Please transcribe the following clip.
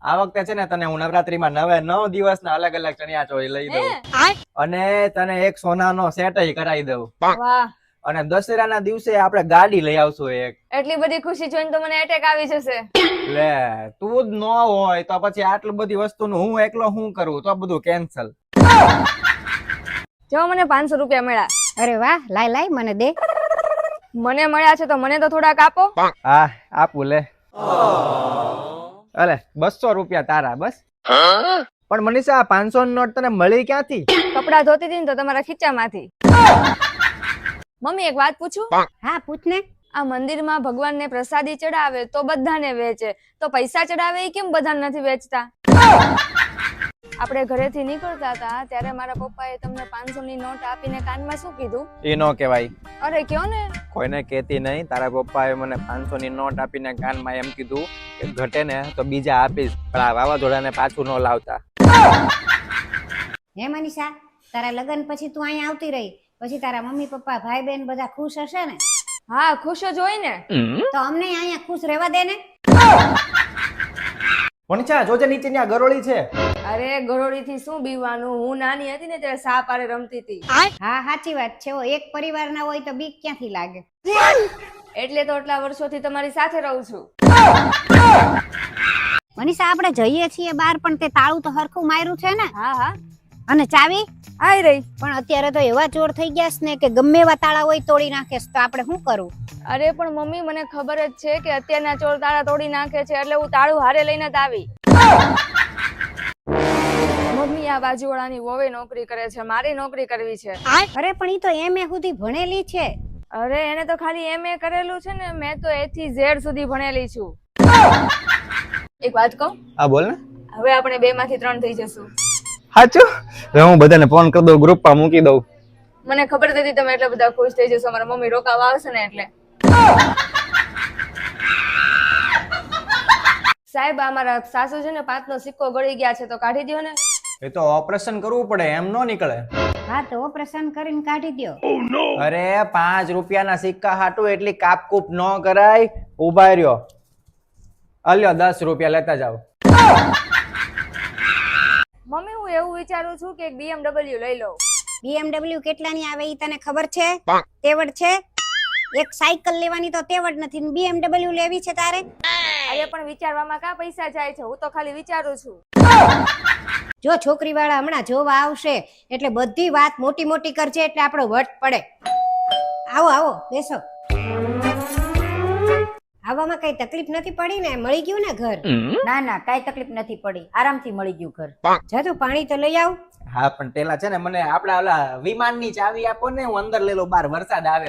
આ વખતે છે ને તને હું નવરાત્રીમાં 9 દિવસના અલગ અલગ ચણિયા ચોળી લઈ દઉં અને તને એક સોનાનો સેટ કરાવી દઉં. વાહ, અને દશેરાના દિવસે આપણે ગાડી લઈ આવશું એક. એટલી બધી ખુશી જોઈને તો મને એટેક આવી જશે. લે તું જ ન હોય તો પછી આટલી બધી વસ્તુનું હું એકલો હું કરું? તો બધું કેન્સલ. જો મને 500 રૂપિયા મળ્યા. અરે વાહ, લાય લાય મને દે. મને મળ્યા છે તો મને તો થોડાક આપો. હા આપું લે. અરે 200 રૂપિયા તારા બસ. પણ મનીષા 500 ની નોટ તને મળી ક્યાંથી? કપડા ધોતી હતી ને તો તમારા ખીચામાંથી. મમ્મી એક વાત પૂછું? હા પૂછ ને. આ મંદિરમાં ભગવાનને પ્રસાદી ચડાવે તો બધાને વેચે, તો પૈસા ચડાવે એ કેમ બધાને નથી વેચતા? આપણે ઘરેથી નીકળતા હતા ત્યારે મારા પપ્પાએ તમને 500 ની નોટ આપીને કાનમાં શું કીધું? એ નો કહેવાય. અરે કયો ને. કોઈને કહેતી નહીં. તારા પપ્પાએ મને 500 ની નોટ આપીને કાનમાં એમ કીધું કે ઘટે ને તો બીજા આપીશ, પણ આ વાવાઝોડાને પાછું ન લાવતા. હે મનીષા, તારા લગ્ન પછી તું અહીંયા આવતી રહી, પછી તારા મમ્મી પપ્પા ભાઈ બહેન બધા ખુશ હશે ને? હા ખુશ જ હોય ને. તો અમને અહીંયા ખુશ રહેવા દે ને. મનીષા જોજે નીચેની આ ગરોળી છે. અરે ગરોળી થી શું બીવાનું? હું નાની હતી ને ત્યારે સાપ આરે રમતી હતી. હા સાચી વાત છે. એક પરિવાર ના હોય તો બીક ક્યાંથી લાગે? એટલે તો આટલા વર્ષોથી તમારી સાથે રહું છું. મનીષા આપણે જઈએ છીએ બહાર, પણ તે તાળું તો હરખું માર્યું છે ને? હા હા અને ચાવી આઈ રહી. પણ અત્યારે તો એવા ચોર થઈ ગયા છે ને કે ગમે એવા તાળા હોય તોડી નાખે છે, તો આપણે શું કરવું? અરે પણ મમ્મી મને ખબર જ છે કે અત્યારના ચોર તાળા તોડી નાખે છે, એટલે હું તાળું હારે લઈને જ આવી. મમ્મી આ બાજુવાળાની વોવે નોકરી કરે છે, મારી નોકરી કરવી છે. અરે પણ ઈ તો MA સુધી ભણેલી છે. અરે એને તો ખાલી MA કરેલું છે ને, મેં તો A થી Z સુધી ભણેલી છું. એક વાત કહું? હા બોલ ને. હવે આપણે 2 માંથી 3 થઈ જશું. સાચું? હું બધાને ફોન કરી દઉં, ગ્રુપમાં મૂકી દઉં. મને ખબર હતી તમે એટલા બધા ખુશ થઈ જશો. મારા મમ્મી રોકાવા આવશે ને એટલે. સાહેબ અમારા સાસુ છે ને 5 નો સિક્કો ગળી ગયા છે, તો કાઢી દો ને. એ તો ઓપરેશન કરવું પડે, એમ નો નીકળે. હા તો ઓપરેશન કરીને કાઢી દ્યો. અરે 5 રૂપિયાના સિક્કા હાટું એટલી કાપકૂપ ન કરાય. ઉભા રહ્યો, અલ્યો 10 રૂપિયા લેતા જાવ. મમ્મી હું એવું વિચારું છું કે એક BMW લઈ લઉં. BMW કેટલાની આવે ઈ તને ખબર છે? તેવડ છે? એક સાયકલ લેવાની તો તેવડ નથી ને BMW લેવી છે તારે? અરે પણ વિચારવામાં કા પૈસા જાય છે? હું તો ખાલી વિચારું છું. જો છોકરી વાળા હમણાં જોવા આવશે એટલે બધી વાત મોટી મોટી કરજે, એટલે આપણો વટ પડે. આવો આવો બેસો. આવવામાં કઈ તકલીફ નથી પડી ને? મળી ગયું ને ઘર? ના ના કઈ તકલીફ નથી પડી, આરામથી મળી ગયું ઘર. જા તું પાણી તો લઈ આવ. હા પણ પેલા છે ને મને આપડા ઓલા વિમાનની ચાવી આપો ને, હું અંદર લઈ લઉં, બહાર વરસાદ આવે.